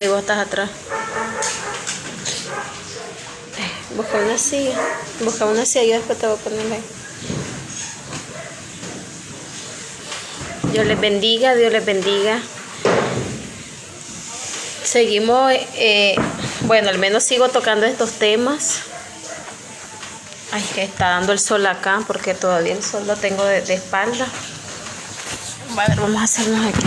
Y vos estás atrás. Busca una silla. Busca una silla y después te voy a poner ahí. Dios les bendiga, Dios les bendiga. Seguimos, bueno, al menos sigo tocando estos temas. Ay, que está dando el sol acá porque todavía el sol lo tengo de espalda. A ver, vamos a hacernos aquí.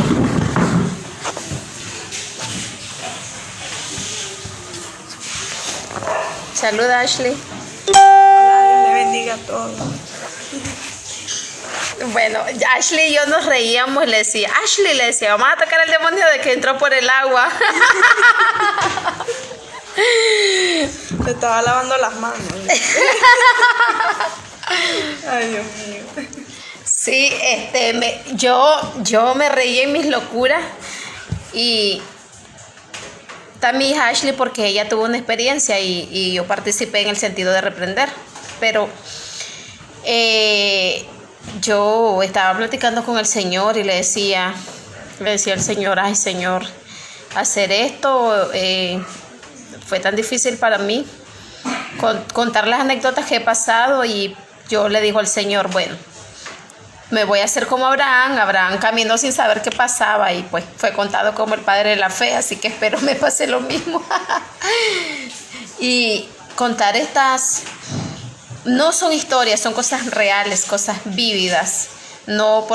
Saluda, Ashley. Hola, Dios le bendiga a todos. Bueno, Ashley y yo nos reíamos, le decía, vamos a atacar al demonio de que entró por el agua. Te estaba lavando las manos. Ay, Dios mío. Sí, yo me reí en mis locuras y está mi hija Ashley porque ella tuvo una experiencia y yo participé en el sentido de reprender, pero yo estaba platicando con el Señor y le decía al Señor, ay Señor, hacer esto fue tan difícil para mí, contar las anécdotas que he pasado, y yo le digo al Señor, bueno, me voy a hacer como Abraham caminó sin saber qué pasaba y pues fue contado como el padre de la fe, así que espero me pase lo mismo. Y contar estas no son historias, son cosas reales, cosas vívidas. No,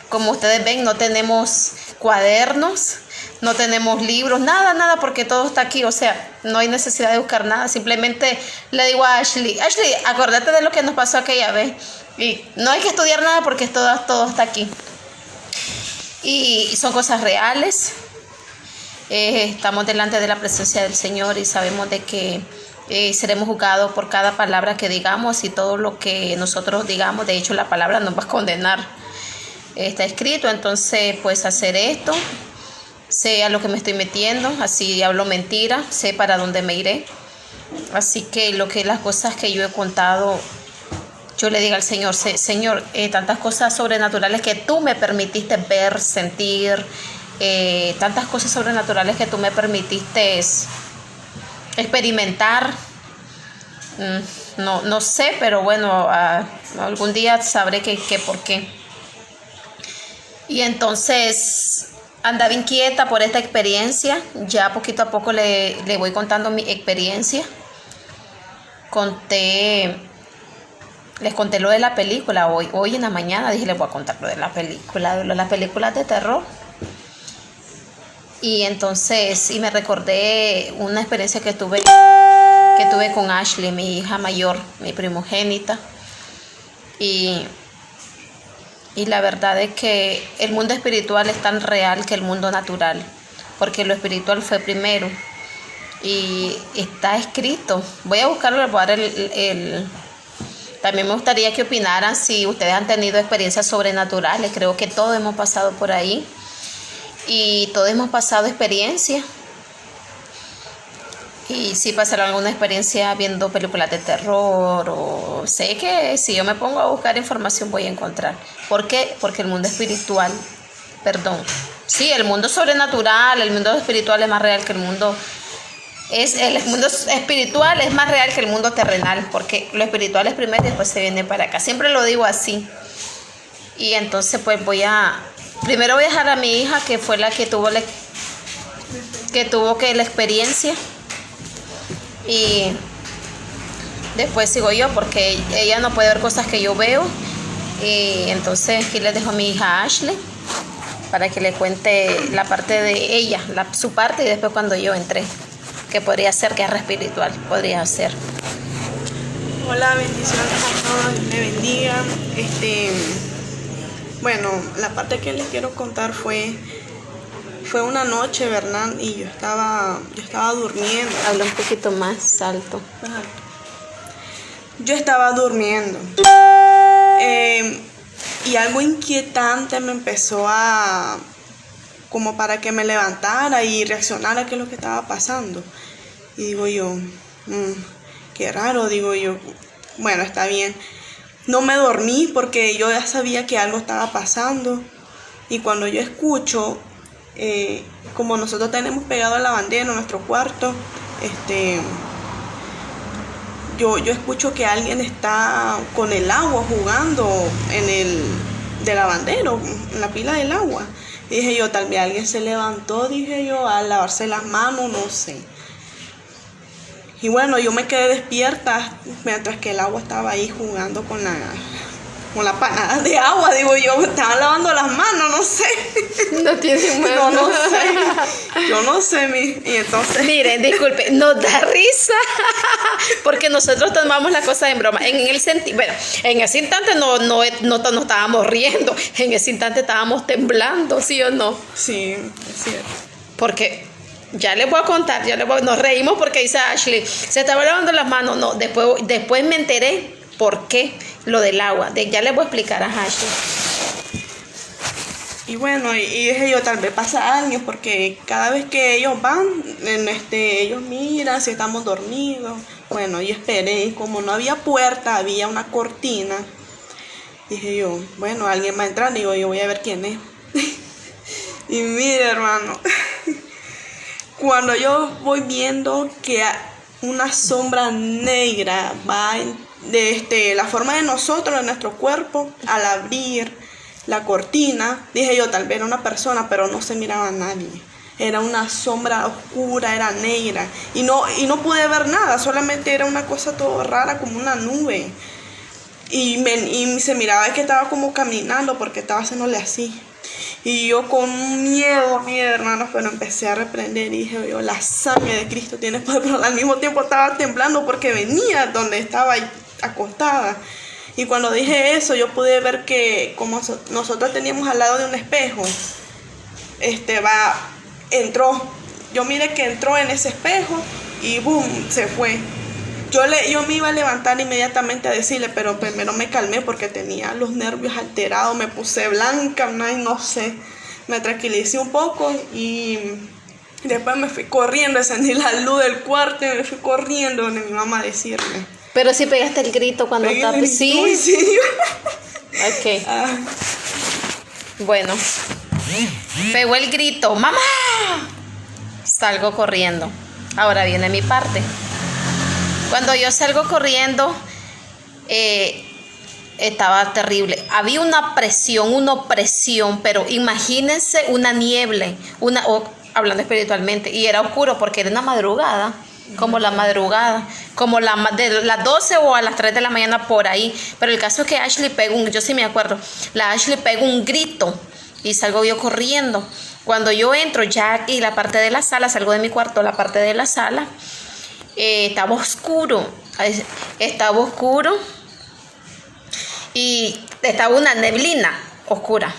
como ustedes ven, no tenemos cuadernos, no tenemos libros, nada, porque todo está aquí. O sea, no hay necesidad de buscar nada. Simplemente le digo a Ashley, acordate de lo que nos pasó aquella vez. Y no hay que estudiar nada porque todo está aquí. Y son cosas reales. Estamos delante de la presencia del Señor y sabemos de que seremos juzgados por cada palabra que digamos y todo lo que nosotros digamos. De hecho, la palabra nos va a condenar. Está escrito, entonces pues hacer esto, sé a lo que me estoy metiendo, así hablo mentira, sé para dónde me iré. Así que las cosas que yo he contado, yo le digo al Señor, Señor, tantas cosas sobrenaturales que tú me permitiste ver, sentir, tantas cosas sobrenaturales que tú me permitiste experimentar. No sé, pero bueno, algún día sabré que por qué. Y entonces andaba inquieta por esta experiencia. Ya poquito a poco le voy contando mi experiencia. Les conté lo de la película hoy en la mañana. Dije, les voy a contar lo de la película, de las películas de terror. Y entonces, me recordé una experiencia que tuve con Ashley, mi hija mayor, mi primogénita. Y la verdad es que el mundo espiritual es tan real que el mundo natural, porque lo espiritual fue primero. Y está escrito. Voy a buscarlo, les voy a dar También me gustaría que opinaran si ustedes han tenido experiencias sobrenaturales. Creo que todos hemos pasado por ahí. Y todos hemos pasado experiencias. Y si pasaron alguna experiencia viendo películas de terror, o sé que si yo me pongo a buscar información voy a encontrar. ¿Por qué? Porque el mundo espiritual, sí, el mundo sobrenatural, el mundo espiritual es más real que el mundo espiritual es más real que el mundo terrenal, porque lo espiritual es primero y después se viene para acá. Siempre lo digo así. Y entonces pues primero voy a dejar a mi hija, que fue la que tuvo la experiencia, y después sigo yo, porque ella no puede ver cosas que yo veo. Y entonces aquí les dejo a mi hija Ashley para que le cuente la parte de ella, su parte, y después cuando yo entré, que podría ser guerra espiritual, podría ser. Hola, bendiciones a todos, Dios le bendiga. Bueno, la parte que les quiero contar fue una noche, ¿verdad? Y yo estaba durmiendo. Habla un poquito más alto. Yo estaba durmiendo. Y algo inquietante me empezó como para que me levantara y reaccionara a qué es lo que estaba pasando. Y digo yo, qué raro, digo yo. Bueno, está bien. No me dormí porque yo ya sabía que algo estaba pasando. Y cuando yo escucho como nosotros tenemos pegado el lavandero en nuestro cuarto, yo escucho que alguien está con el agua jugando en el de lavandero, en la pila del agua. Y dije yo, tal vez alguien se levantó, dije yo, a lavarse las manos, no sé. Y bueno, yo me quedé despierta mientras que el agua estaba ahí jugando con la panada de agua, digo yo, estaban lavando las manos, no sé. No tiene No, no sé. Yo no sé, y entonces. Miren, disculpe, nos da risa porque nosotros tomamos la cosa en broma. En ese instante no estábamos riendo, en ese instante estábamos temblando, ¿sí o no? Sí, es cierto. Porque ya les voy a contar, nos reímos porque dice Ashley, se estaba lavando las manos. No, después me enteré por qué lo del agua. Ya les voy a explicar a Ashley. Y bueno, y dije yo, tal vez pasa años, porque cada vez que ellos van, ellos miran si estamos dormidos. Bueno, y esperé, y como no había puerta, había una cortina. Dije yo, bueno, alguien va a entrar, digo yo, voy a ver quién es. Y mire, hermano, cuando yo voy viendo que una sombra negra va de la forma de nosotros, de nuestro cuerpo, al abrir la cortina, dije yo, tal vez era una persona, pero no se miraba a nadie. Era una sombra oscura, era negra. Y no pude ver nada, solamente era una cosa todo rara, como una nube. Y se miraba que estaba como caminando porque estaba haciéndole así. Y yo con miedo, hermanos, pero empecé a reprender y dije yo, la sangre de Cristo tiene poder, pero al mismo tiempo estaba temblando porque venía donde estaba acostada. Y cuando dije eso, yo pude ver que como nosotros teníamos al lado de un espejo, entró. Yo miré que entró en ese espejo y boom, se fue. Yo me iba a levantar inmediatamente a decirle, pero primero me calmé porque tenía los nervios alterados, me puse blanca, no sé. Me tranquilicé un poco y después me fui corriendo, encendí la luz del cuarto y me fui corriendo donde mi mamá a decirle. Pero sí pegaste el grito cuando estaba. Sí. Sí. Ok. Bueno. Pegó el grito. ¡Mamá! Salgo corriendo. Ahora viene mi parte. Cuando yo salgo corriendo, estaba terrible. Había una opresión, pero imagínense una niebla, hablando espiritualmente, y era oscuro porque era una madrugada. Como de las 12 o a las 3 de la mañana por ahí. Pero el caso es que Ashley pegó yo sí me acuerdo, Ashley pegó un grito y salgo yo corriendo. Cuando yo entro ya y la parte de la sala, salgo de mi cuarto, la parte de la sala, estaba oscuro y estaba una neblina oscura.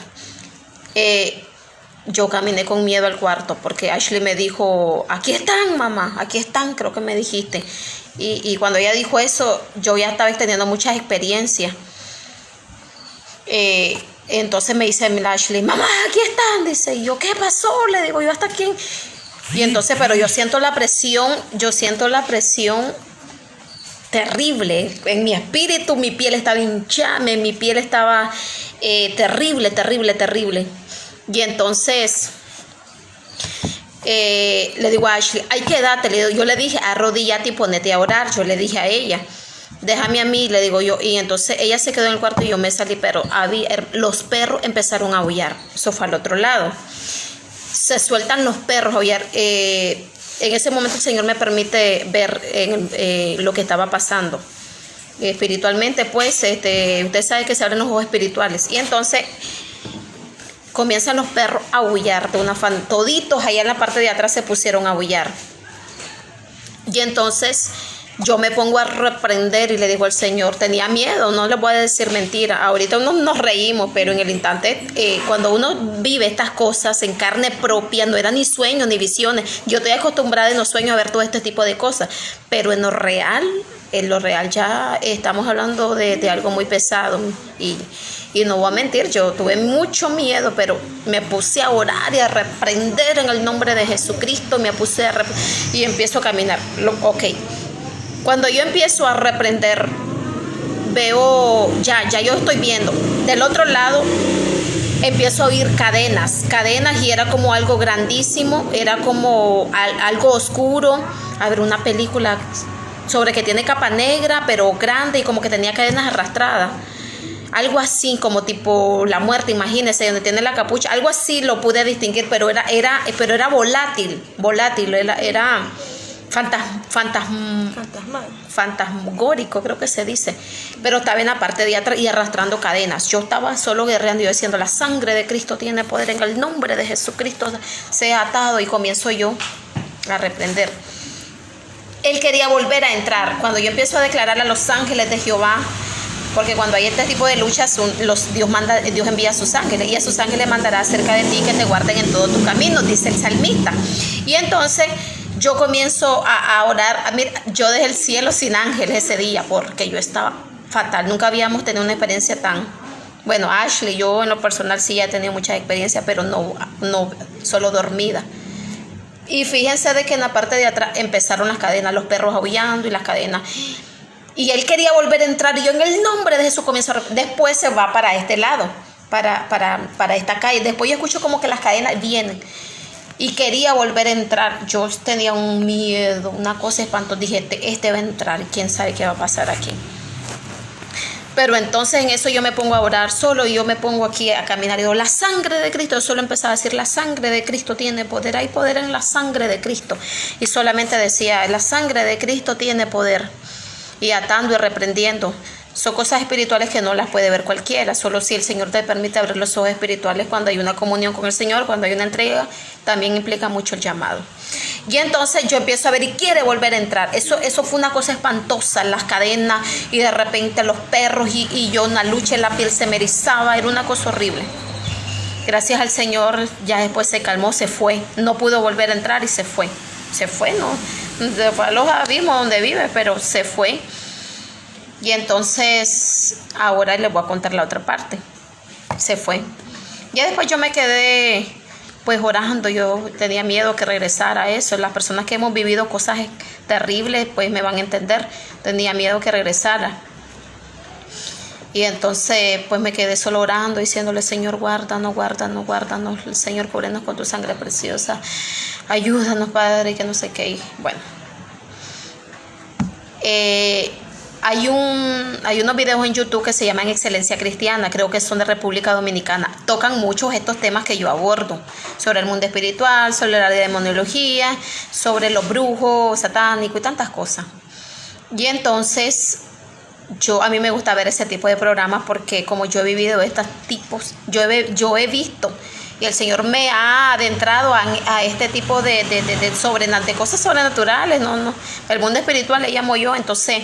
Yo caminé con miedo al cuarto porque Ashley me dijo, aquí están, mamá, aquí están, creo que me dijiste. Y cuando ella dijo eso, yo ya estaba teniendo muchas experiencias. Entonces me dice Ashley, mamá, aquí están, dice. Y yo, ¿qué pasó? Le digo, yo, ¿hasta quién? Y entonces, pero yo siento la presión terrible en mi espíritu. Mi piel estaba hinchada, mi piel estaba terrible. Y entonces le digo a Ashley, ay, quédate, yo le dije, arrodíllate y ponete a orar, yo le dije a ella, déjame a mí, le digo yo, y entonces ella se quedó en el cuarto y yo me salí, pero los perros empezaron a aullar, eso fue al otro lado, se sueltan los perros a aullar, en ese momento el Señor me permite ver lo que estaba pasando, espiritualmente, pues, usted sabe que se abren los ojos espirituales, y entonces comienzan los perros a aullar de una fan. Toditos allá en la parte de atrás se pusieron a aullar. Y entonces yo me pongo a reprender y le digo al Señor, tenía miedo, no le voy a decir mentira. Ahorita nos reímos, pero en el instante, cuando uno vive estas cosas en carne propia, no era ni sueños ni visiones. Yo estoy acostumbrada en los sueños a ver todo este tipo de cosas, pero en lo real ya estamos hablando de algo muy pesado. Y no voy a mentir, yo tuve mucho miedo, pero me puse a orar y a reprender en el nombre de Jesucristo, y empiezo a caminar. Ok, cuando yo empiezo a reprender, veo, ya yo estoy viendo, del otro lado empiezo a oír cadenas y era como algo grandísimo, era como algo oscuro. A ver, una película sobre que tiene capa negra pero grande y como que tenía cadenas arrastradas. Algo así como tipo La Muerte, imagínense, donde tiene la capucha. Algo así lo pude distinguir, pero era volátil, era fantasmagórico, creo que se dice, pero estaba en la parte de atrás y arrastrando cadenas. Yo estaba solo guerreando y yo diciendo, la sangre de Cristo tiene poder, en el nombre de Jesucristo sea atado, y comienzo yo a reprender. Él quería volver a entrar. Cuando yo empiezo a declarar a los ángeles de Jehová, porque cuando hay este tipo de luchas, Dios envía a sus ángeles, y a sus ángeles mandará cerca de ti que te guarden en todo tu camino, dice el salmista. Y entonces yo comienzo a orar. Mira, yo dejé el cielo sin ángeles ese día porque yo estaba fatal. Nunca habíamos tenido una experiencia tan... Bueno, Ashley, yo en lo personal sí ya he tenido mucha experiencia, pero no solo dormida. Y fíjense de que en la parte de atrás empezaron las cadenas, los perros aullando y las cadenas. Y él quería volver a entrar, y yo en el nombre de Jesús comienzo a... Después se va para este lado, para esta calle. Después yo escucho como que las cadenas vienen. Y quería volver a entrar. Yo tenía un miedo, una cosa espantosa. Dije, este va a entrar, quién sabe qué va a pasar aquí. Pero entonces en eso yo me pongo a orar solo, y yo me pongo aquí a caminar y digo, la sangre de Cristo. Yo solo empezaba a decir, la sangre de Cristo tiene poder, hay poder en la sangre de Cristo. Y solamente decía, la sangre de Cristo tiene poder. Y atando y reprendiendo. Son cosas espirituales que no las puede ver cualquiera, solo si el Señor te permite abrir los ojos espirituales. Cuando hay una comunión con el Señor, cuando hay una entrega, también implica mucho el llamado. Y entonces yo empiezo a ver y quiere volver a entrar. Eso fue una cosa espantosa, las cadenas y de repente los perros y yo una lucha, en la piel se me erizaba, era una cosa horrible. Gracias al Señor, ya después se calmó, se fue, no pudo volver a entrar y se fue, ¿no? Fue a los abismos donde vive, pero se fue. Y entonces ahora les voy a contar la otra parte. Se fue. Ya después yo me quedé pues orando. Yo tenía miedo que regresara a eso. Las personas que hemos vivido cosas terribles pues me van a entender. Tenía miedo que regresara. Y entonces pues me quedé solo orando, diciéndole, Señor, guárdanos, Señor, cúbrenos con tu sangre preciosa, ayúdanos, Padre, que no sé qué. Y bueno, hay unos videos en YouTube que se llaman Excelencia Cristiana, creo que son de República Dominicana. Tocan muchos estos temas que yo abordo, sobre el mundo espiritual, sobre la demonología, sobre los brujos, satánicos y tantas cosas. Y entonces a mí me gusta ver ese tipo de programas porque como yo he vivido estos tipos, yo he visto, y el Señor me ha adentrado a este tipo de cosas sobrenaturales, no, el mundo espiritual le llamo yo. Entonces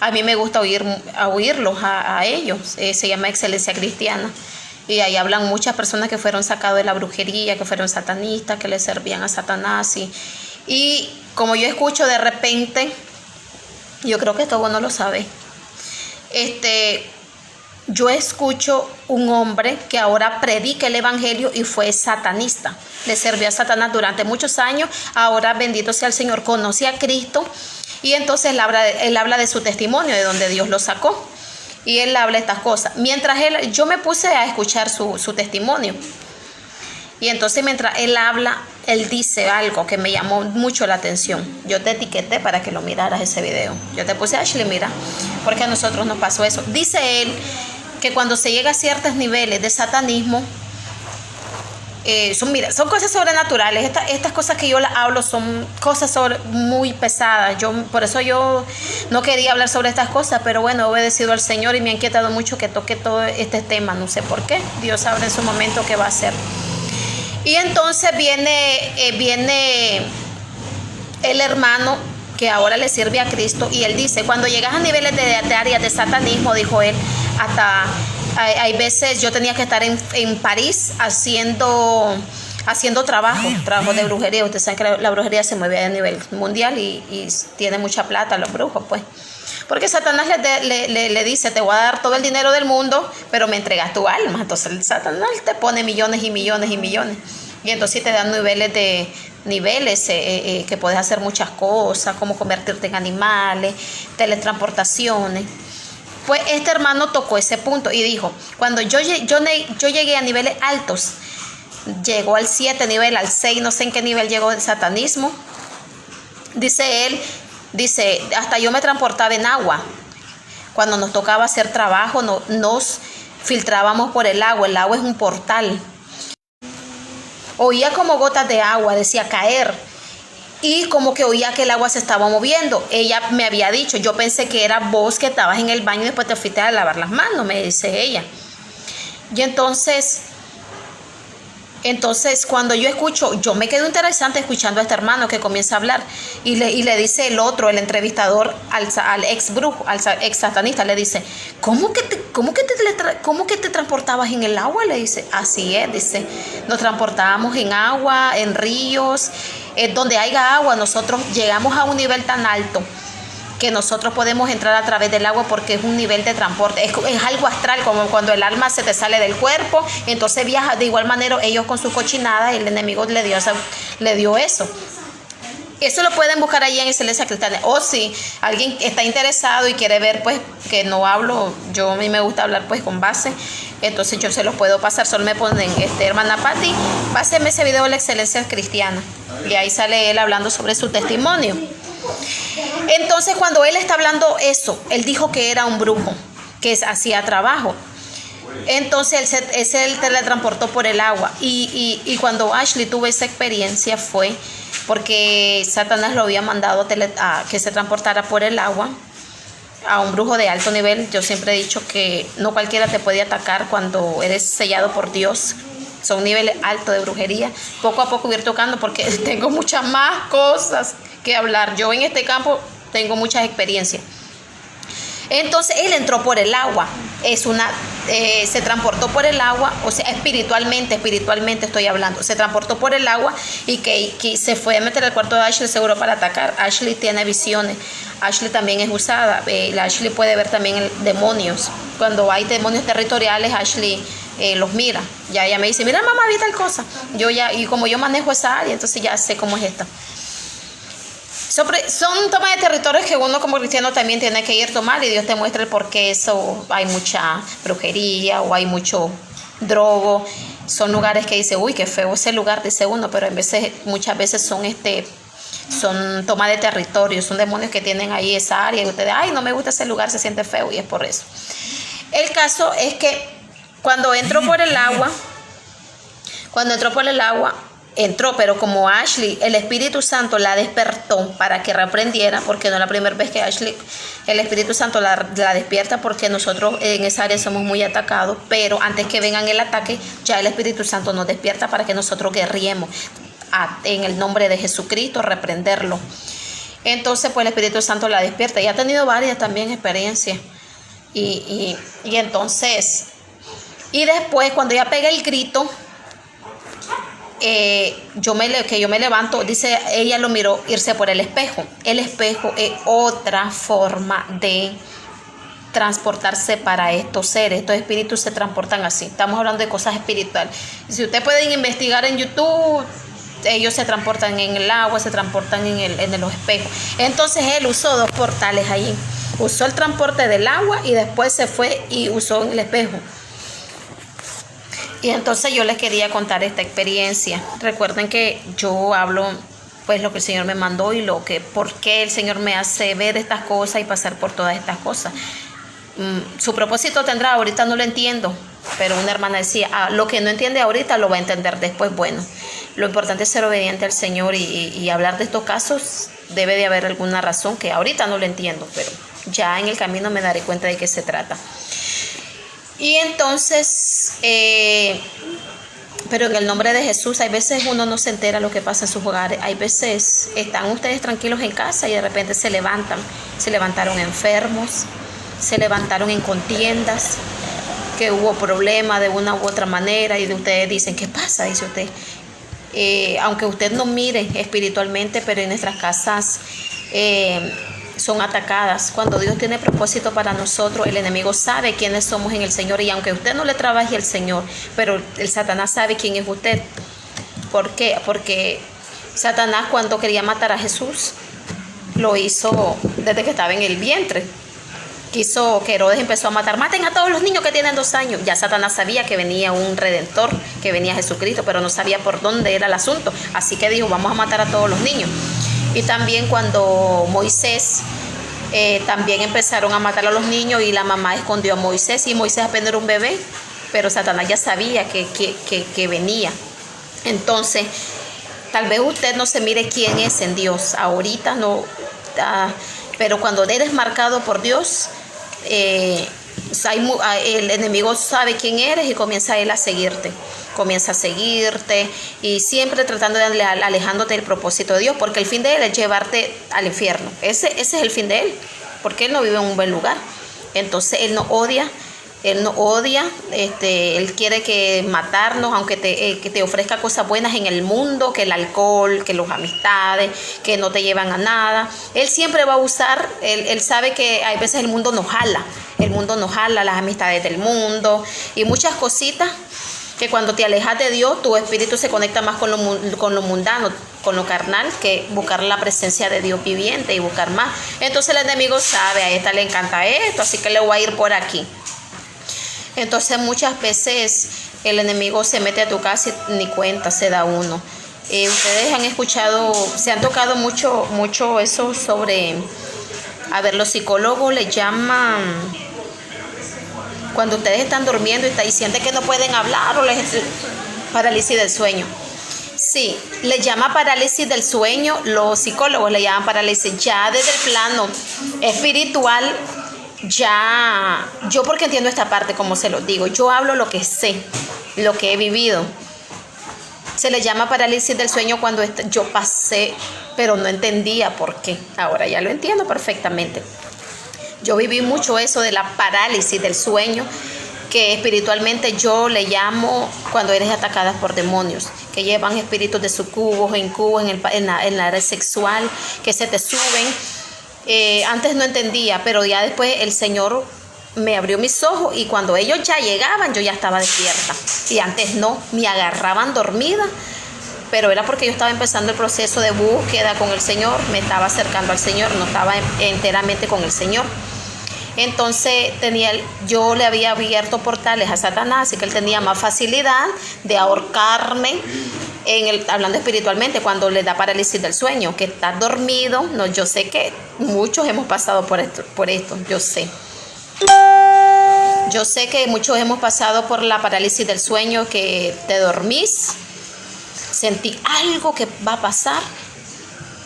a mí me gusta oírlos a ellos. Se llama Excelencia Cristiana, y ahí hablan muchas personas que fueron sacados de la brujería, que fueron satanistas, que le servían a Satanás, y como yo escucho de repente, yo creo que todo no lo sabe. Yo escucho un hombre que ahora predica el evangelio y fue satanista, le servía a Satanás durante muchos años. Ahora, bendito sea el Señor, conoce a Cristo, y entonces él habla de su testimonio, de donde Dios lo sacó, y él habla estas cosas. Mientras yo me puse a escuchar su testimonio, y entonces mientras él habla, él dice algo que me llamó mucho la atención. Yo te etiqueté para que lo miraras ese video. Yo te puse, Ashley, mira, porque a nosotros nos pasó eso. Dice él que cuando se llega a ciertos niveles de satanismo, son cosas sobrenaturales. Estas cosas que yo hablo son cosas muy pesadas. Por eso yo no quería hablar sobre estas cosas, pero bueno, he obedecido al Señor y me ha inquietado mucho que toque todo este tema. No sé por qué. Dios sabrá en su momento qué va a hacer. Y entonces viene el hermano que ahora le sirve a Cristo, y él dice, cuando llegas a niveles de áreas de satanismo, dijo él, hasta hay veces yo tenía que estar en París haciendo trabajo de brujería. Ustedes saben que la brujería se mueve a nivel mundial y tiene mucha plata los brujos, pues. Porque Satanás le dice, te voy a dar todo el dinero del mundo, pero me entregas tu alma. Entonces Satanás te pone millones y millones y millones. Y entonces te dan niveles que puedes hacer muchas cosas, como convertirte en animales, teletransportaciones. Pues este hermano tocó ese punto y dijo, cuando yo llegué a niveles altos, llegó al 7 nivel, al 6, no sé en qué nivel llegó el satanismo. Dice él, hasta yo me transportaba en agua. Cuando nos tocaba hacer trabajo, nos filtrábamos por el agua es un portal. Oía como gotas de agua, decía caer. Y como que oía que el agua se estaba moviendo. Ella me había dicho, yo pensé que era vos que estabas en el baño y después te fuiste a lavar las manos, me dice ella. Y entonces cuando yo escucho, yo me quedo interesante escuchando a este hermano que comienza a hablar y le dice el otro, el entrevistador al ex brujo, al ex satanista, le dice, ¿cómo que te transportabas en el agua? Le dice, así es, dice, nos transportábamos en agua, en ríos, donde haya agua, nosotros llegamos a un nivel tan alto que nosotros podemos entrar a través del agua porque es un nivel de transporte, es algo astral, como cuando el alma se te sale del cuerpo, entonces viaja. De igual manera ellos con su cochinada, el enemigo le dio eso. Eso lo pueden buscar ahí en Excelencia Cristiana. O si alguien está interesado y quiere ver, pues, que no hablo, a mí me gusta hablar pues con base, entonces yo se los puedo pasar. Solo me ponen, hermana Patti, páseme ese video de la Excelencia Cristiana, y ahí sale él hablando sobre su testimonio. Entonces cuando él está hablando eso, él dijo que era un brujo, que hacía trabajo. Entonces él teletransportó por el agua. Y cuando Ashley tuvo esa experiencia fue porque Satanás lo había mandado a que se transportara por el agua a un brujo de alto nivel. Yo siempre he dicho que no cualquiera te puede atacar cuando eres sellado por Dios. Son niveles altos de brujería. Poco a poco voy a ir tocando porque tengo muchas más cosas que hablar. Yo en este campo tengo muchas experiencias. Entonces él entró por el agua. Se transportó por el agua, o sea, espiritualmente estoy hablando. Se transportó por el agua y que se fue a meter al cuarto de Ashley seguro para atacar. Ashley tiene visiones. Ashley también es usada. Ashley puede ver también demonios. Cuando hay demonios territoriales, Ashley los mira. Ya ella me dice, mira mamá, vi tal cosa. Y como yo manejo esa área, entonces ya sé cómo es esta. Son tomas de territorios que uno como cristiano también tiene que ir a tomar, y Dios te muestra el por qué eso hay mucha brujería o hay mucho drogo. Son lugares que dice, uy, qué feo ese lugar, dice uno, pero muchas veces son tomas de territorio, son demonios que tienen ahí esa área y ustedes, ay, no me gusta ese lugar, se siente feo, y es por eso. El caso es que cuando entró por el agua, pero como Ashley, el Espíritu Santo la despertó para que reprendiera, porque no es la primera vez que Ashley, el Espíritu Santo la despierta, porque nosotros en esa área somos muy atacados, pero antes que vengan el ataque, ya el Espíritu Santo nos despierta para que nosotros guerriemos en el nombre de Jesucristo, reprenderlo. Entonces, pues el Espíritu Santo la despierta, y ha tenido varias también experiencias, y entonces, y después cuando ella pega el grito, yo me levanto, dice, ella lo miró irse por el espejo. El espejo es otra forma de transportarse para estos seres. Estos espíritus se transportan así. Estamos hablando de cosas espirituales. Si ustedes pueden investigar en YouTube, ellos se transportan en el agua, se transportan en los espejos. Entonces él usó dos portales ahí. Usó el transporte del agua y después se fue y usó el espejo. Y entonces yo les quería contar esta experiencia. Recuerden que yo hablo pues lo que el Señor me mandó y por qué el Señor me hace ver estas cosas y pasar por todas estas cosas. Su propósito tendrá, ahorita no lo entiendo, pero una hermana decía, lo que no entiende ahorita lo va a entender después. Bueno, lo importante es ser obediente al Señor y hablar de estos casos. Debe de haber alguna razón que ahorita no lo entiendo, pero ya en el camino me daré cuenta de qué se trata. Y entonces, pero en el nombre de Jesús, hay veces uno no se entera lo que pasa en sus hogares. Hay veces están ustedes tranquilos en casa y de repente se levantaron enfermos, se levantaron en contiendas, que hubo problemas de una u otra manera, y de ustedes dicen, ¿qué pasa? Dice usted. Aunque usted no mire espiritualmente, pero en nuestras casas son atacadas. Cuando Dios tiene propósito para nosotros, el enemigo sabe quiénes somos en el Señor, y aunque usted no le trabaje al Señor, pero el Satanás sabe quién es usted. ¿Por qué? Porque Satanás, cuando quería matar a Jesús, lo hizo desde que estaba en el vientre. que Herodes empezó a maten a todos los niños que tienen 2 años. Ya Satanás sabía que venía un redentor, que venía Jesucristo, pero no sabía por dónde era el asunto. Así que dijo, vamos a matar a todos los niños. Y también cuando Moisés, también empezaron a matar a los niños y la mamá escondió a Moisés, y Moisés apenas era un bebé, pero Satanás ya sabía que venía. Entonces, tal vez usted no se mire quién es en Dios, ahorita no, pero cuando eres marcado por Dios, el enemigo sabe quién eres y comienza él a seguirte. Comienza a seguirte y siempre tratando de alejándote del propósito de Dios, porque el fin de él es llevarte al infierno. Ese es el fin de él, porque él no vive en un buen lugar. Entonces él no odia, él quiere que matarnos, aunque que te ofrezca cosas buenas en el mundo, que el alcohol, que las amistades, que no te llevan a nada. Él siempre va a usar, él sabe que hay veces el mundo nos jala, las amistades del mundo y muchas cositas, que cuando te alejas de Dios, tu espíritu se conecta más con lo mundano, con lo carnal, que buscar la presencia de Dios viviente y buscar más. Entonces el enemigo sabe, a esta le encanta esto, así que le voy a ir por aquí. Entonces muchas veces el enemigo se mete a tu casa y ni cuenta se da uno. Ustedes han escuchado, se han tocado mucho eso sobre, los psicólogos le llaman, cuando ustedes están durmiendo y sienten que no pueden hablar, o parálisis del sueño. Sí, le llama parálisis del sueño, los psicólogos le llaman parálisis. Ya desde el plano espiritual, ya, yo porque entiendo esta parte, como se lo digo, yo hablo lo que sé, lo que he vivido. Se le llama parálisis del sueño cuando yo pasé, pero no entendía por qué. Ahora ya lo entiendo perfectamente. Yo viví mucho eso de la parálisis del sueño, que espiritualmente yo le llamo cuando eres atacada por demonios, que llevan espíritus de sucubos, incubos en la área sexual, que se te suben. Antes no entendía, pero ya después el Señor me abrió mis ojos y cuando ellos ya llegaban yo ya estaba despierta. Y antes no, me agarraban dormida, pero era porque yo estaba empezando el proceso de búsqueda con el Señor, me estaba acercando al Señor, no estaba enteramente con el Señor. Entonces yo le había abierto portales a Satanás, así que él tenía más facilidad de ahorcarme, hablando espiritualmente, cuando le da parálisis del sueño, que está dormido. No, yo sé que muchos hemos pasado por esto, yo sé. Yo sé que muchos hemos pasado por la parálisis del sueño, que te dormís, sentí algo que va a pasar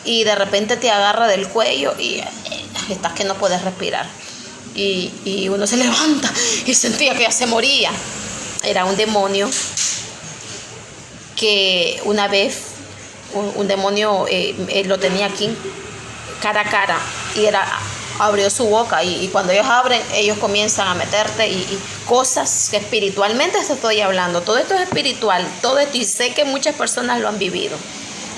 y de repente te agarra del cuello y estás que no puedes respirar. Y uno se levanta y sentía que ya se moría. Era un demonio que una vez, un demonio lo tenía aquí, cara a cara, y abrió su boca y cuando ellos abren, ellos comienzan a meterte y cosas que espiritualmente te estoy hablando. Todo esto es espiritual, todo esto, y sé que muchas personas lo han vivido.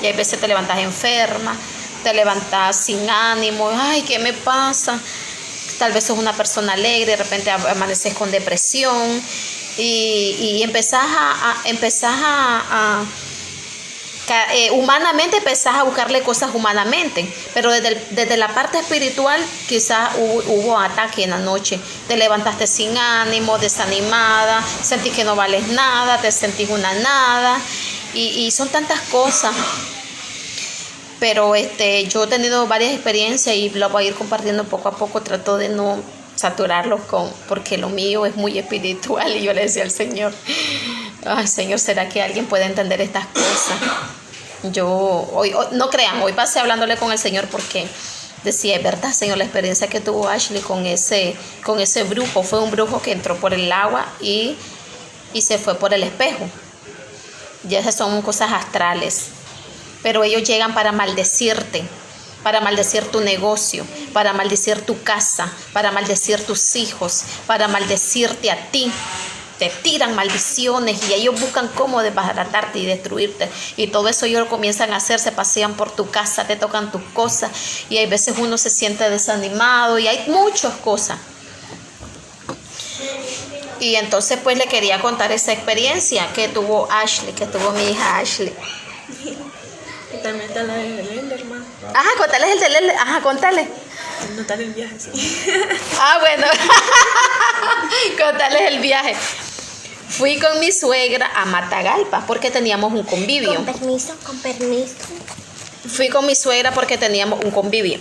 Y a veces te levantas enferma, te levantas sin ánimo, ay, ¿qué me pasa? Tal vez sos una persona alegre, de repente amaneces con depresión y empezás humanamente empezás a buscarle cosas humanamente, pero desde la parte espiritual quizás hubo ataque en la noche. Te levantaste sin ánimo, desanimada, sentís que no vales nada, te sentís una nada y son tantas cosas. Pero yo he tenido varias experiencias y lo voy a ir compartiendo poco a poco. Trato de no saturarlos porque lo mío es muy espiritual. Y yo le decía al Señor, ay Señor, ¿será que alguien puede entender estas cosas? Hoy no crean, hoy pasé hablándole con el Señor porque decía, es verdad, Señor, la experiencia que tuvo Ashley con ese brujo. Fue un brujo que entró por el agua y se fue por el espejo. Y esas son cosas astrales. Pero ellos llegan para maldecirte, para maldecir tu negocio, para maldecir tu casa, para maldecir tus hijos, para maldecirte a ti. Te tiran maldiciones y ellos buscan cómo desbaratarte y destruirte. Y todo eso ellos comienzan a hacer, se pasean por tu casa, te tocan tus cosas. Y hay veces uno se siente desanimado y hay muchas cosas. Y entonces pues le quería contar esa experiencia que tuvo mi hija Ashley. Y también está la de Linderman. Ajá, contales el de Linderman. Ajá, contale. No tal el viaje, sí. Ah, bueno. Contarles el viaje. Fui con mi suegra a Matagalpa porque teníamos un convivio. Con permiso, con permiso. Fui con mi suegra porque teníamos un convivio.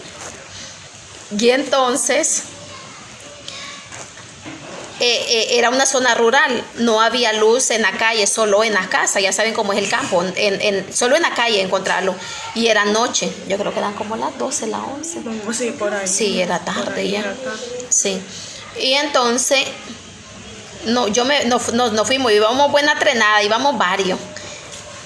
Y entonces era una zona rural, no había luz en la calle, solo en la casa, ya saben cómo es el campo, solo en la calle encontrarlo. Y era noche, yo creo que eran como las 12, las 11. Sí, por ahí. Sí, era tarde ahí ya. era tarde. Sí. Y entonces, no fuimos, íbamos buena trenada, íbamos varios.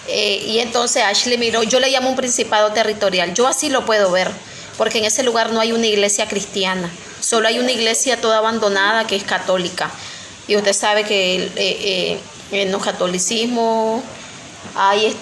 Y entonces Ashley miró, yo le llamo un principado territorial, yo así lo puedo ver, porque en ese lugar no hay una iglesia cristiana, solo hay una iglesia toda abandonada que es católica. Y usted sabe que en el catolicismo hay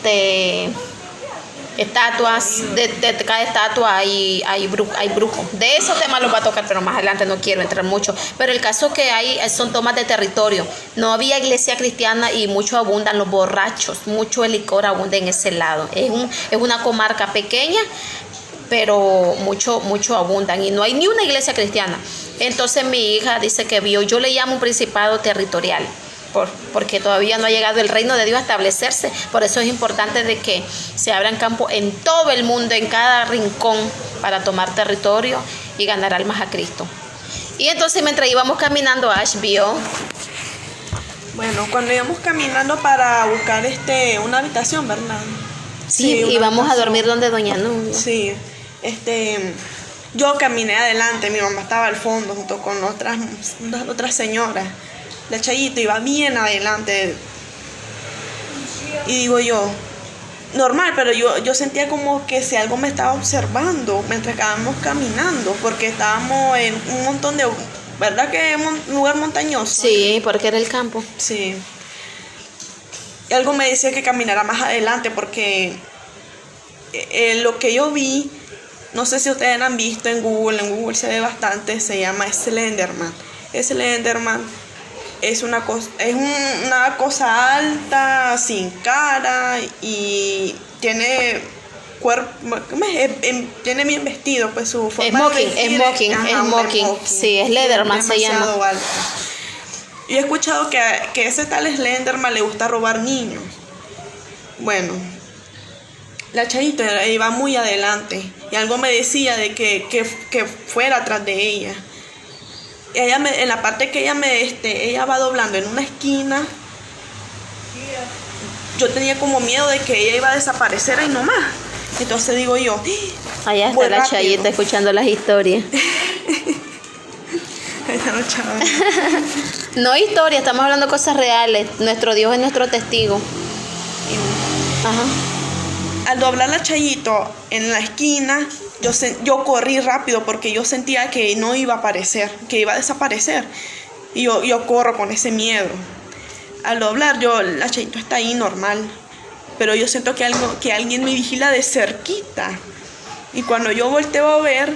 estatuas, de cada estatua hay brujos. De esos temas los va a tocar, pero más adelante no quiero entrar mucho. Pero el caso que hay son tomas de territorio. No había iglesia cristiana y mucho abundan los borrachos, mucho el licor abunda en ese lado. Es una comarca pequeña, pero mucho abundan y no hay ni una iglesia cristiana. Entonces mi hija dice que vio, yo le llamo un principado territorial, porque todavía no ha llegado el reino de Dios a establecerse. Por eso es importante de que se abran campos en todo el mundo, en cada rincón, para tomar territorio y ganar almas a Cristo. Y entonces mientras íbamos caminando, Ash vio. Bueno, cuando íbamos caminando para buscar una habitación, ¿verdad? Sí, una íbamos a habitación. dormir donde Doña Nubia. Sí, yo caminé adelante, mi mamá estaba al fondo junto con otras señoras. La Chayito iba bien adelante. Y digo yo, normal, pero yo sentía como que si algo me estaba observando mientras estábamos caminando, porque estábamos en un montón de, ¿verdad que es un lugar montañoso? Sí, porque era el campo. Sí. Y algo me decía que caminara más adelante porque lo que yo vi, no sé si ustedes han visto en Google se ve bastante, se llama Slenderman. Slenderman es una cosa alta, sin cara y tiene cuerpo, tiene bien vestido, pues su forma de vestir smoking. Sí, Slenderman se llama. Demasiado alta. Yo he escuchado que ese tal Slenderman le gusta robar niños. Bueno, la Chayito iba muy adelante y algo me decía de que fuera atrás de ella. Ella en la parte que ella va doblando en una esquina, yo tenía como miedo de que ella iba a desaparecer ahí nomás. Entonces digo yo, allá está la Chayita escuchando las historias. No historia, estamos hablando de cosas reales. Nuestro Dios es nuestro testigo. Ajá. Al doblar la Chayito en la esquina, yo corrí rápido porque yo sentía que no iba a aparecer, que iba a desaparecer. Y yo corro con ese miedo. Al doblar, la Chayito está ahí normal, pero yo siento que alguien me vigila de cerquita. Y cuando yo volteo a ver,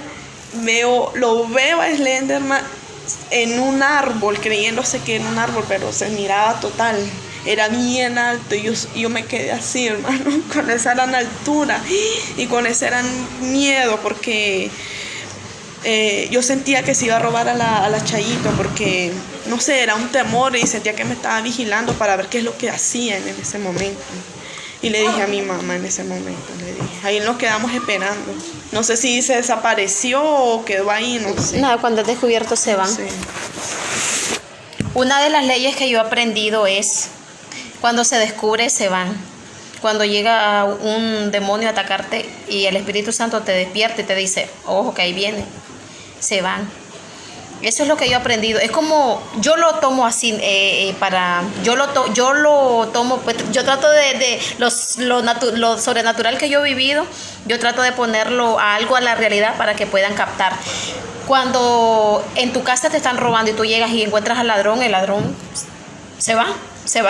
lo veo a Slenderman en un árbol, creyéndose que en un árbol, pero se miraba total. Era bien alto y yo me quedé así, hermano, con esa gran altura y con ese gran miedo, porque yo sentía que se iba a robar a la Chayito, porque, no sé, era un temor y sentía que me estaba vigilando para ver qué es lo que hacían en ese momento. Y le dije a mi mamá en ese momento, ahí nos quedamos esperando. No sé si se desapareció o quedó ahí, no sé. Nada, cuando es descubierto se van. Sí. Una de las leyes que yo he aprendido es, cuando se descubre, se van. Cuando llega un demonio a atacarte y el Espíritu Santo te despierta y te dice, ojo que ahí viene, se van. Eso es lo que yo he aprendido. Es como, yo lo tomo así, yo lo tomo, pues, yo trato de lo sobrenatural que yo he vivido, yo trato de ponerlo a algo a la realidad para que puedan captar. Cuando en tu casa te están robando y tú llegas y encuentras al ladrón, el ladrón se va,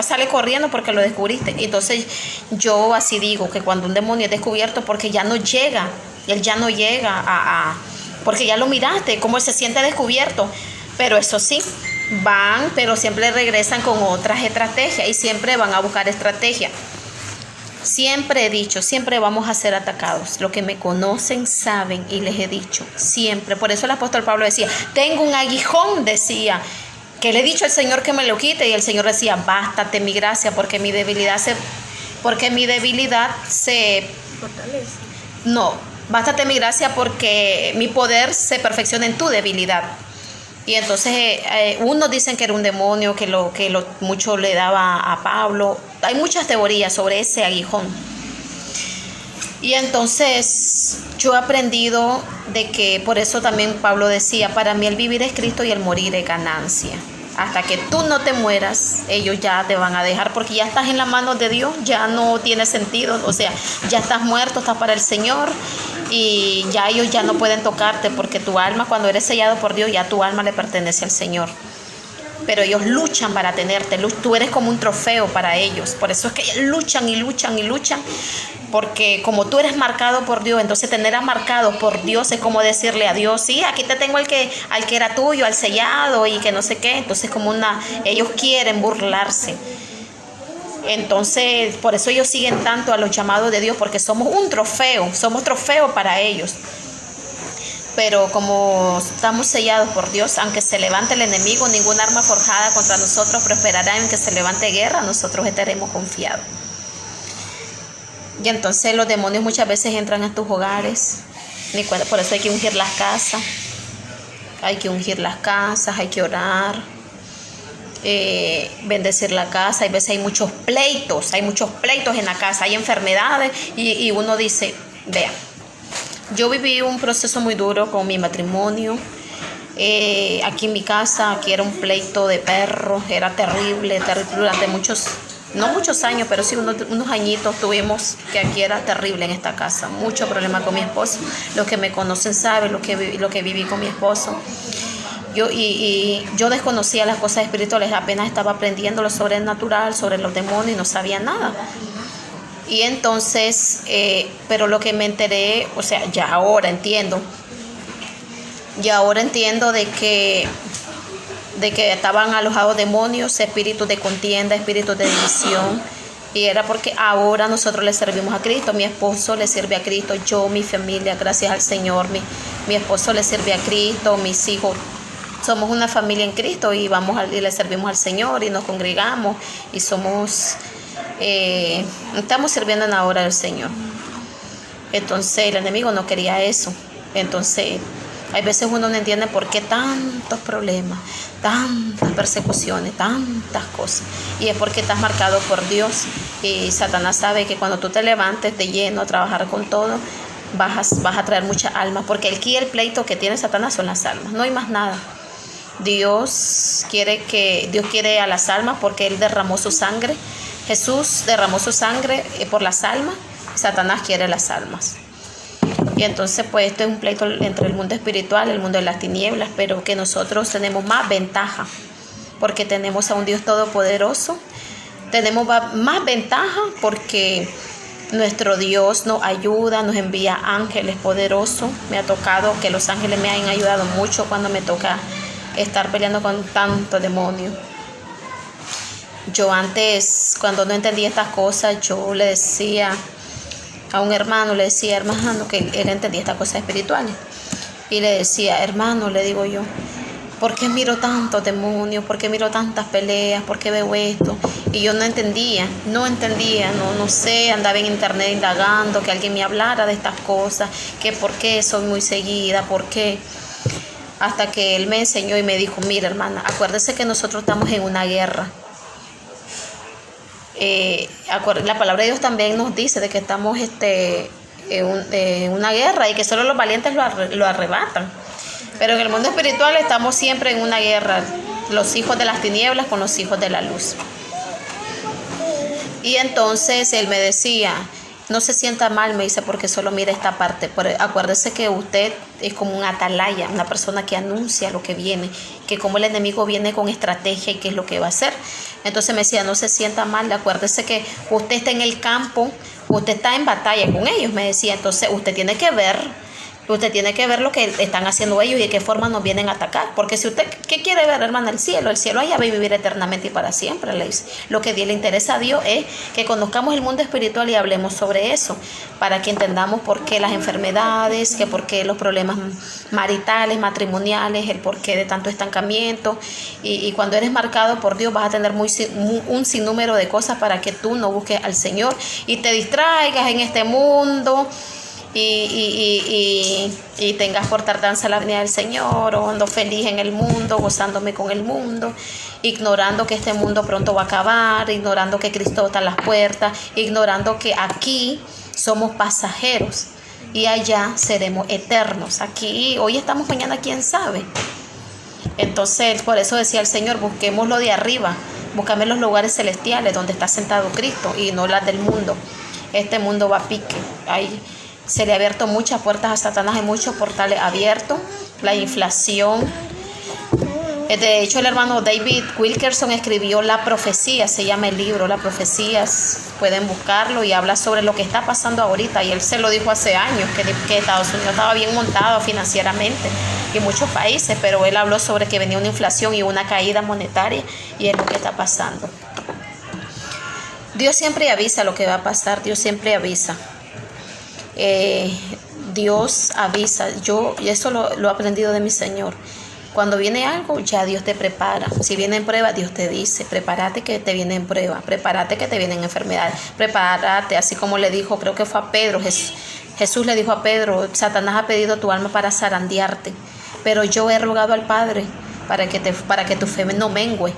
sale corriendo porque lo descubriste. Entonces yo así digo que cuando un demonio es descubierto, porque ya no llega, él ya no llega porque ya lo miraste, cómo él se siente descubierto. Pero eso sí, van, pero siempre regresan con otras estrategias y siempre van a buscar estrategias. Siempre he dicho, siempre vamos a ser atacados. Los que me conocen saben y les he dicho, siempre. Por eso el apóstol Pablo decía, tengo un aguijón, decía, que le he dicho al Señor que me lo quite. Y el Señor decía, bástate mi gracia, porque mi debilidad se Fortalece. no, bástate mi gracia porque mi poder se perfecciona en tu debilidad. Y entonces unos dicen que era un demonio, mucho le daba a Pablo. Hay muchas teorías sobre ese aguijón. Y entonces yo he aprendido de que, por eso también Pablo decía, para mí el vivir es Cristo y el morir es ganancia. Hasta que tú no te mueras, ellos ya te van a dejar, porque ya estás en las manos de Dios, ya no tiene sentido, o sea, ya estás muerto, estás para el Señor, y ya ellos ya no pueden tocarte, porque tu alma, cuando eres sellado por Dios, ya tu alma le pertenece al Señor. Pero ellos luchan para tenerte, tú eres como un trofeo para ellos, por eso es que luchan y luchan y luchan, porque como tú eres marcado por Dios, entonces tener a marcado por Dios es como decirle a Dios, sí, aquí te tengo al que era tuyo, al sellado y que no sé qué. Entonces ellos quieren burlarse. Entonces por eso ellos siguen tanto a los llamados de Dios, porque somos trofeo para ellos. Pero como estamos sellados por Dios, aunque se levante el enemigo, ninguna arma forjada contra nosotros prosperará. En que se levante guerra, nosotros estaremos confiados. Y entonces los demonios muchas veces entran a tus hogares. Por eso hay que ungir las casas. Hay que orar. Bendecir la casa. Hay veces hay muchos pleitos en la casa. Hay enfermedades y uno dice, vea, yo viví un proceso muy duro con mi matrimonio. Aquí en mi casa, aquí era un pleito de perros. Era terrible durante no muchos años, pero sí unos añitos tuvimos, que aquí era terrible en esta casa. Mucho problema con mi esposo. Los que me conocen saben lo que viví con mi esposo. Yo desconocía las cosas espirituales, apenas estaba aprendiendo lo sobrenatural, sobre los demonios, y no sabía nada. Y entonces, pero lo que me enteré, o sea, ya ahora entiendo de que estaban alojados demonios, espíritus de contienda, espíritus de división. Y era porque ahora nosotros le servimos a Cristo. Mi esposo le sirve a Cristo, yo, mi familia, gracias al Señor, mi esposo le sirve a Cristo, mis hijos. Somos una familia en Cristo y le servimos al Señor y nos congregamos y estamos sirviendo en la obra del Señor. Entonces el enemigo no quería eso. Entonces hay veces uno no entiende por qué tantos problemas, tantas persecuciones, tantas cosas. Y es porque estás marcado por Dios. Y Satanás sabe que cuando tú te levantes de lleno a trabajar con todo, vas a traer muchas almas. Porque el pleito que tiene Satanás son las almas. No hay más nada. Dios quiere a las almas porque Él derramó su sangre. Jesús derramó su sangre por las almas. Satanás quiere las almas. Y entonces pues esto es un pleito entre el mundo espiritual, el mundo de las tinieblas, pero que nosotros tenemos más ventaja porque tenemos a un Dios todopoderoso. Tenemos más ventaja porque nuestro Dios nos ayuda, nos envía ángeles poderosos. Me ha tocado que los ángeles me han ayudado mucho cuando me toca estar peleando con tanto demonio. Yo antes, cuando no entendía estas cosas, yo le decía a un hermano, que él entendía estas cosas espirituales. Y le decía, hermano, le digo yo, ¿por qué miro tantos demonios? ¿Por qué miro tantas peleas? ¿Por qué veo esto? Y yo no entendía, no sé, andaba en internet indagando, que alguien me hablara de estas cosas, que por qué soy muy seguida, por qué. Hasta que él me enseñó y me dijo, mira hermana, acuérdese que nosotros estamos en una guerra. La palabra de Dios también nos dice de que estamos en una guerra y que solo los valientes lo arrebatan. Pero en el mundo espiritual estamos siempre en una guerra, los hijos de las tinieblas con los hijos de la luz. Y entonces él me decía, no se sienta mal, me dice, porque solo mira esta parte. Acuérdese que usted es como un atalaya, una persona que anuncia lo que viene, que como el enemigo viene con estrategia y qué es lo que va a hacer. Entonces me decía, no se sienta mal, acuérdese que usted está en el campo, usted está en batalla con ellos, me decía. Entonces usted tiene que ver Usted tiene que ver lo que están haciendo ellos y de qué forma nos vienen a atacar. Porque si usted, ¿qué quiere ver, hermana? El cielo allá va a vivir eternamente y para siempre. Le dice. Lo que le interesa a Dios es que conozcamos el mundo espiritual y hablemos sobre eso, para que entendamos por qué las enfermedades, que por qué los problemas maritales, matrimoniales, el porqué de tanto estancamiento. Y cuando eres marcado por Dios vas a tener un sinnúmero de cosas para que tú no busques al Señor y te distraigas en este mundo. Y tengas por tardanza la venida del Señor, o ando feliz en el mundo, gozándome con el mundo, ignorando que este mundo pronto va a acabar, ignorando que Cristo está a las puertas, ignorando que aquí somos pasajeros y allá seremos eternos. Aquí, hoy estamos, mañana quién sabe. Entonces, por eso decía el Señor, busquemos lo de arriba, buscame los lugares celestiales donde está sentado Cristo y no las del mundo. Este mundo va a pique. Se le ha abierto muchas puertas a Satanás, hay muchos portales abiertos, la inflación. De hecho, el hermano David Wilkerson escribió La Profecía, se llama el libro, La Profecía, pueden buscarlo y habla sobre lo que está pasando ahorita. Y él se lo dijo hace años, que Estados Unidos estaba bien montado financieramente y muchos países, pero él habló sobre que venía una inflación y una caída monetaria y es lo que está pasando. Dios siempre avisa lo que va a pasar, Dios siempre avisa. Dios avisa. Yo eso lo he aprendido de mi Señor. Cuando viene algo, ya Dios te prepara. Si viene en prueba, Dios te dice, prepárate que te viene en prueba, prepárate que te vienen enfermedades, prepárate, así como le dijo, creo que fue a Pedro, Jesús le dijo a Pedro, Satanás ha pedido tu alma para zarandearte, pero yo he rogado al Padre para que tu fe no mengue.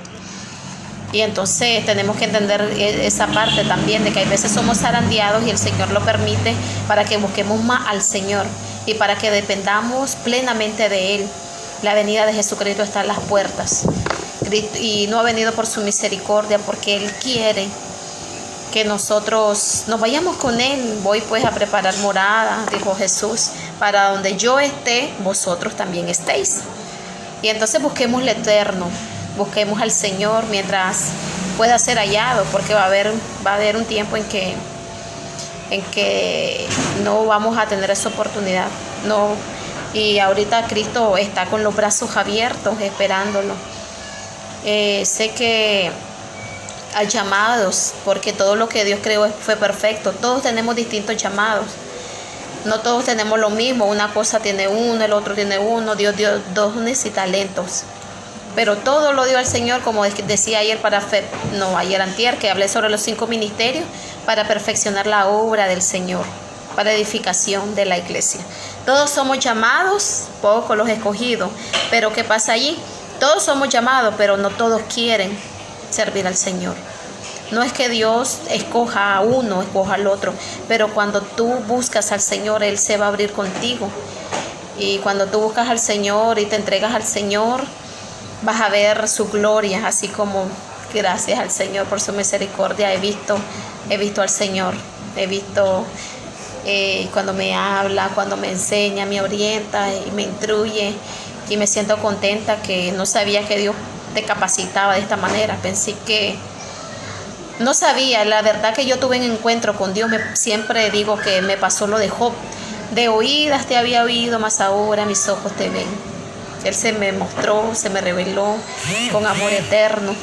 Y entonces tenemos que entender esa parte también, de que hay veces somos zarandeados y el Señor lo permite para que busquemos más al Señor y para que dependamos plenamente de Él. La venida de Jesucristo está a las puertas y no ha venido por su misericordia, porque Él quiere que nosotros nos vayamos con Él. Voy pues a preparar morada, dijo Jesús, para donde yo esté, vosotros también estéis. Y entonces busquemos lo eterno. Busquemos al Señor mientras pueda ser hallado, porque va a haber un tiempo en que no vamos a tener esa oportunidad. No, y ahorita Cristo está con los brazos abiertos esperándolo. Sé que hay llamados, porque todo lo que Dios creó fue perfecto. Todos tenemos distintos llamados. No todos tenemos lo mismo. Una cosa tiene uno, el otro tiene uno. Dios dio dones y talentos. Pero todo lo dio al Señor, como decía ayer antier, que hablé sobre los 5 ministerios para perfeccionar la obra del Señor, para edificación de la iglesia. Todos somos llamados, pocos los escogidos. Pero ¿qué pasa allí? Todos somos llamados, pero no todos quieren servir al Señor. No es que Dios escoja a uno, escoja al otro, pero cuando tú buscas al Señor, Él se va a abrir contigo. Y cuando tú buscas al Señor y te entregas al Señor, vas a ver su gloria, así como gracias al Señor por su misericordia he visto al Señor, he visto cuando me habla, cuando me enseña, me orienta y me instruye, y me siento contenta, que no sabía que Dios te capacitaba de esta manera. Pensé que no sabía. La verdad que yo tuve un encuentro con Dios, siempre digo que me pasó lo de Job, de oídas te había oído, mas ahora mis ojos te ven. Él se me mostró, se me reveló con amor eterno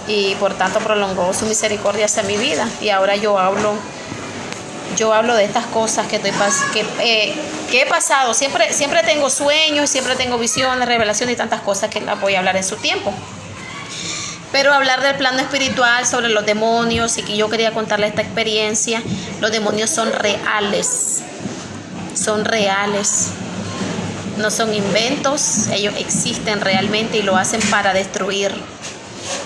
y por tanto prolongó su misericordia hacia mi vida. Y ahora yo hablo de estas cosas que he pasado. Siempre tengo sueños, siempre tengo visiones, revelaciones y tantas cosas que las voy a hablar en su tiempo. Pero hablar del plano espiritual, sobre los demonios, y que yo quería contarle esta experiencia. Los demonios son reales, no son inventos, ellos existen realmente y lo hacen para destruir.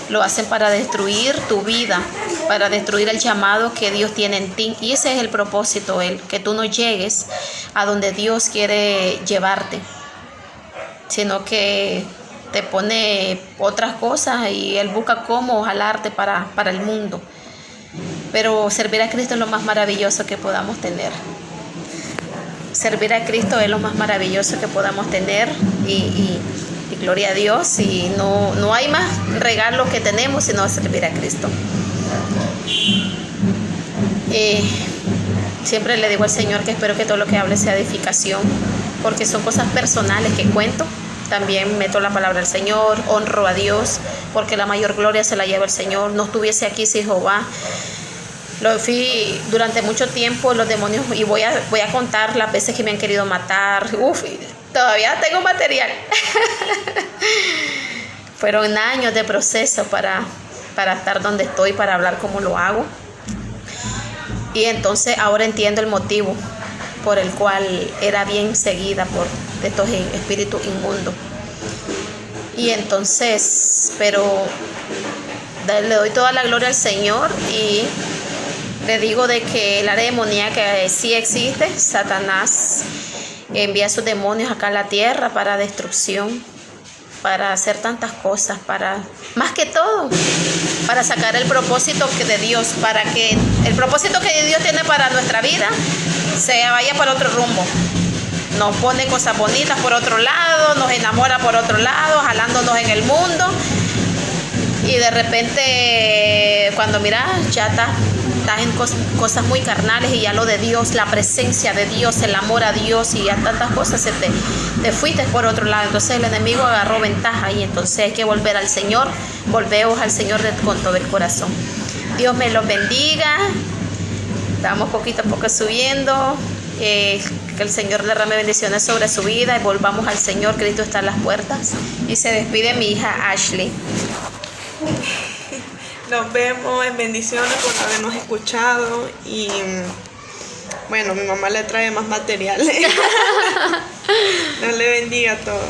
Lo hacen para destruir tu vida, para destruir el llamado que Dios tiene en ti. Y ese es el propósito, que tú no llegues a donde Dios quiere llevarte, sino que te pone otras cosas y Él busca cómo jalarte para el mundo. Pero servir a Cristo es lo más maravilloso que podamos tener. Servir a Cristo es lo más maravilloso que podamos tener y gloria a Dios. Y no hay más regalo que tenemos sino servir a Cristo. Siempre le digo al Señor que espero que todo lo que hable sea edificación, porque son cosas personales que cuento. También meto la palabra del Señor, honro a Dios, porque la mayor gloria se la lleva el Señor. No estuviese aquí si Jehová. Lo fui durante mucho tiempo, los demonios, y voy a contar las veces que me han querido matar. Todavía tengo material. Fueron años de proceso para estar donde estoy, para hablar como lo hago. Y entonces ahora entiendo el motivo por el cual era bien seguida por estos espíritus inmundos. Y entonces, pero le doy toda la gloria al Señor y le digo de que el área demoníaca sí existe. Satanás envía a sus demonios acá a la tierra para destrucción, para hacer tantas cosas, más que todo, para sacar el propósito de Dios, para que el propósito que Dios tiene para nuestra vida se vaya por otro rumbo. Nos pone cosas bonitas por otro lado, nos enamora por otro lado, jalándonos en el mundo. Y de repente, cuando miras, ya estás en cosas muy carnales, y ya lo de Dios, la presencia de Dios, el amor a Dios y a tantas cosas, te fuiste por otro lado. Entonces el enemigo agarró ventaja y entonces hay que volver al Señor. Volvemos al Señor con todo el corazón. Dios me los bendiga. Estamos poquito a poco subiendo. Que el Señor derrame bendiciones sobre su vida y volvamos al Señor. Cristo está en las puertas. Y se despide mi hija Ashley. Nos vemos, en bendiciones por habernos escuchado y bueno, mi mamá le trae más material. Dios le bendiga a todos.